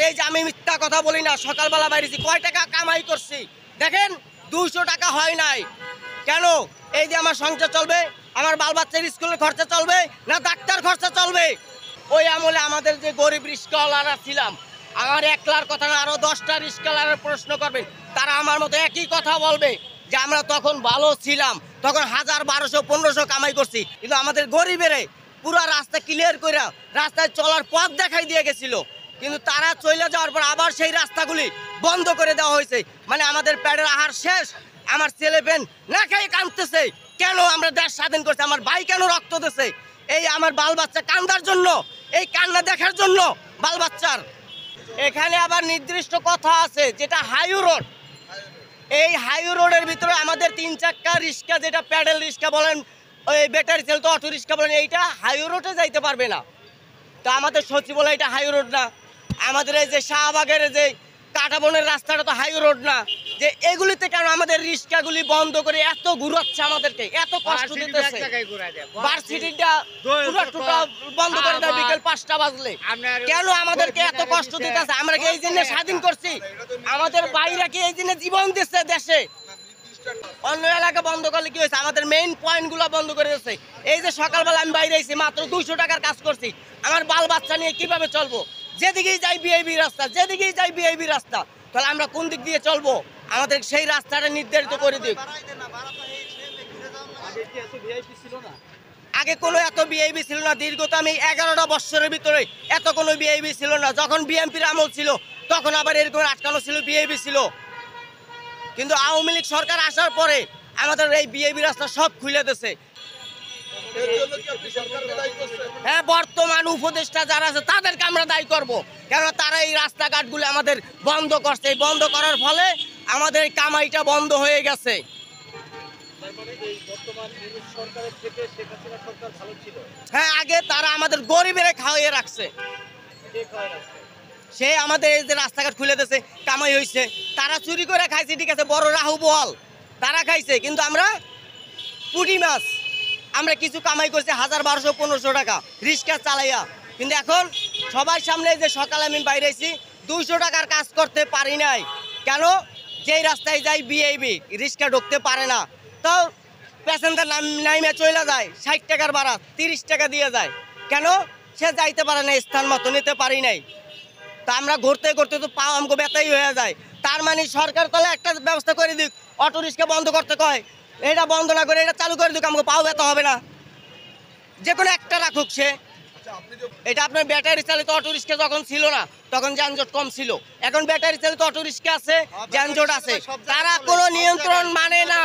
এই যে আমি মিথ্যা কথা বলি না, সকালবেলা বাইরেছি, কয় টাকা কামাই করছি দেখেন, 200 টাকা হয় নাই। কেন? এই যে আমার সংসার চলবে, আমার বাল বাচ্চার স্কুলের খরচা চলবে না ডাক্তার খরচা চলবে? ওই আমলে আমাদের যে গরিব রিস্কাওয়ালারা ছিলাম, আমার একলার কথা না, আরো 10টা রিস্কাওয়ালার প্রশ্ন করবেন, তারা আমার মতো একই কথা বলবে যে আমরা তখন ভালো ছিলাম, তখন 1000, 1200, 1500 কামাই করছি। কিন্তু আমাদের গরিবেরে পুরো রাস্তা ক্লিয়ার করে রাস্তায় চলার পথ দেখাই দিয়ে গেছিল, কিন্তু তারা চলে যাওয়ার পর আবার সেই রাস্তাগুলি বন্ধ করে দেওয়া হয়েছে। মানে আমাদের পেটের আহার শেষ, আমার ছেলে পেন না খেয়ে কাঁদতেছে। কেন? আমরা দেশ স্বাধীন করছি, আমার ভাই কেন রক্ত দিচ্ছে? এই আমার বাল বাচ্চা কান্দার জন্য, এই কান্না দেখার জন্য বাল বাচ্চার। এখানে আবার নির্দিষ্ট কথা আছে, যেটা হাইওয়ে রোড। এই হাইওয়ে রোডের ভিতরে আমাদের 3 চাক্কা রিক্সা, যেটা প্যাডেল রিক্সা বলেন, ওই ব্যাটারি চালিত অটো রিক্সা বলেন, এইটা হাইওয়ে রোডে যাইতে পারবে না। তো আমাদের সচিবালয় এটা হাইওয়ে রোড না। আমাদের এই যে শাহবাগের যে কাটাবনের রাস্তাটা তো হাইওয়ে রোড না। যে এগুলিতে কেন আমাদের রিক্সাগুলি বন্ধ করে এত ঘুরাচ্ছে, আমাদেরকে এত কষ্ট দিতেছে? ভার্সিটিটা পুরো টোটাল বন্ধ করে দেয় বিকেল 5টা বাজলে। কেন আমাদেরকে এত কষ্ট দিতেছে? আমরা কি এই জন্য স্বাধীন করছি? আমাদের বাইরে কি এই জন্য জীবন দিচ্ছে দেশে? অন্য এলাকা বন্ধ করলে কি হয়েছে? আমাদের মেইন পয়েন্টগুলো বন্ধ করে দিচ্ছে। এই যে সকালবেলা আমি বাইরে এসেছি, মাত্র 200 টাকার কাজ করছি, আমার বাল বাচ্চা নিয়ে কিভাবে চলবো? যেদিকেই যাই বিআইবি রাস্তা, যেদিকেই যাই বিআইবি রাস্তা, তাহলে আমরা কোন দিক দিয়ে চলবো? আমাদের সেই রাস্তাটা নির্ধারিত করে দিক। আগে কোনো এত বিআইবি ছিল না, দীর্ঘত আমি 11টা বছরের ভিতরে এত কোনো বিআইবি ছিল না। যখন বিএনপির আমল ছিল তখন আবার এরকম আটকানো ছিল, বিআইবি ছিল। কিন্তু আওয়ামী লীগ সরকার আসার পরে আমাদের এই বিআইবি রাস্তা সব খুলে দিয়েছে। হ্যাঁ, বর্তমান উপদেষ্টা যারা আছে তাদেরকে আমরা দায়ী করব, কেন তারা এই রাস্তাঘাটগুলো আমাদের বন্ধ করছে। এই বন্ধ করার ফলে আমাদের কামাইটা বন্ধ হয়ে গেছে। হ্যাঁ, আগে তারা আমাদের গরিবের খাওয়াইয়ে রাখছে। সে আমাদের এই যে রাস্তাঘাট খুলে দিয়েছে, কামাই হয়েছে। তারা চুরি করে খাইছে, ঠিক আছে, বড় রাহু বল তারা খাইছে, কিন্তু আমরা পুঁটি মাছ আমরা কিছু কামাই করছি 1000, 1200, 1500 টাকা রিক্সা চালাইয়া। কিন্তু এখন সবার সামনে যে সকালে আমি বাইরেছি, 200 টাকার কাজ করতে পারি নাই। কেন? যেই রাস্তায় যাই বিআইবি রিক্সা ঢুকতে পারে না, তো প্যাসেঞ্জার নাইমে চলে যায়, 60 টাকার ভাড়া 30 টাকা দিয়ে যায়। কেন? সে যাইতে পারে না, স্থান মতো নিতে পারি নাই। তা আমরা ঘুরতে ঘুরতে তো পাও আমাকে ব্যথাই হয়ে যায়। তার মানে সরকার তাহলে একটা ব্যবস্থা করে দিক, অটো রিক্সা বন্ধ করতে কয়, এটা বন্ধ না করে এটা চালু করে দিক, আমাকে পাও ব্যথা হবে না। যে কোনো একটা রাখুক সে। এটা আপনার ব্যাটারি চালিত অটো রিক্সা যখন ছিল না তখন যানজট কম ছিল, এখন ব্যাটারি চালিত অটো রিক্সা আছে, যানজট আছে। তারা কোনো নিয়ন্ত্রণ মানে না।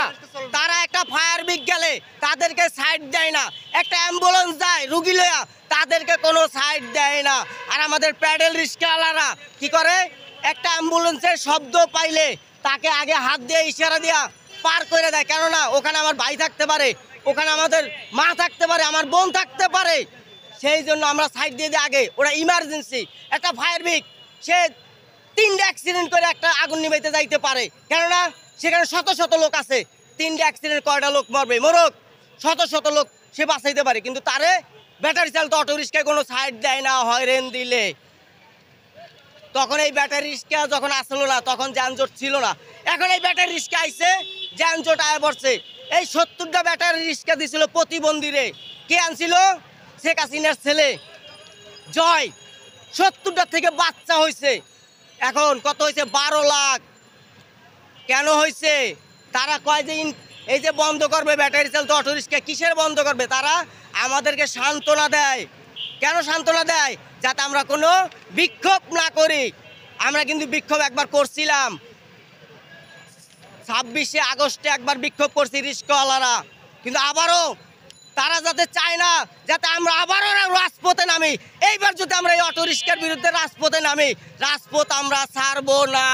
তারা একটা ফায়ার ব্রিগেড গেলে তাদেরকে সাইড দেয় না, একটা অ্যাম্বুলেন্স যায় রুগী লয়া, তাদেরকে কোনো সাইড দেয় না। আর আমাদের প্যাডেল রিক্সাওয়ালারা কি করে? একটা অ্যাম্বুলেন্সের শব্দ পাইলে তাকে আগে হাত দিয়ে ইশারা দিয়া পার করে দেয়। কেননা ওখানে আমার ভাই থাকতে পারে, ওখানে আমাদের মা থাকতে পারে, আমার বোন থাকতে পারে। সেই জন্য আমরা সাইড দিয়ে দিই আগে। ওরা ইমার্জেন্সি, একটা ফায়ার ব্রিগেড সে 3টা অ্যাক্সিডেন্ট করে একটা আগুন নিভাইতে যাইতে পারে, কেননা সেখানে শত শত লোক আছে। 3টা অ্যাক্সিডেন্ট কয়টা লোক মরবে? মরক, শত শত লোক সে বাঁচাইতে পারে। কিন্তু তারে ব্যাটারি চালিত অটো রিক্সায় কোনো সাইড দেয় না, হয়রেন দিলে। তখন এই ব্যাটারি রিক্সা যখন আসলো না তখন যানজট ছিল না, এখন এই ব্যাটারি রিক্সা আইছে, যানজট আয় পড়ছে। এই 70টা ব্যাটারি রিক্সা দিছিল প্রতিবন্ধীরে, কে আনছিল? শেখ হাসিনার ছেলে জয়। 70টা থেকে বাচ্চা হয়েছে, এখন কত হয়েছে? 12 লাখ। কেন হয়েছে? তারা কয় যে এই যে বন্ধ করবে ব্যাটারি চালিত অটো রিক্সা, কিসের বন্ধ করবে? তারা আমাদেরকে সান্ত্বনা দেয়। কেন সান্ত্বনা দেয়? যাতে আমরা কোনো বিক্ষোভ না করি। আমরা কিন্তু বিক্ষোভ একবার করছিলাম, 26শে আগস্টে একবার বিক্ষোভ করছি রিক্সাওয়ালারা, কিন্তু আবারও তারা যাতে চায় না যাতে আমরা আবারও রাজপথে নামি। এইবার যদি আমরা এই অটো রিক্সার বিরুদ্ধে রাজপথে নামি, রাজপথ আমরা ছাড়বো না।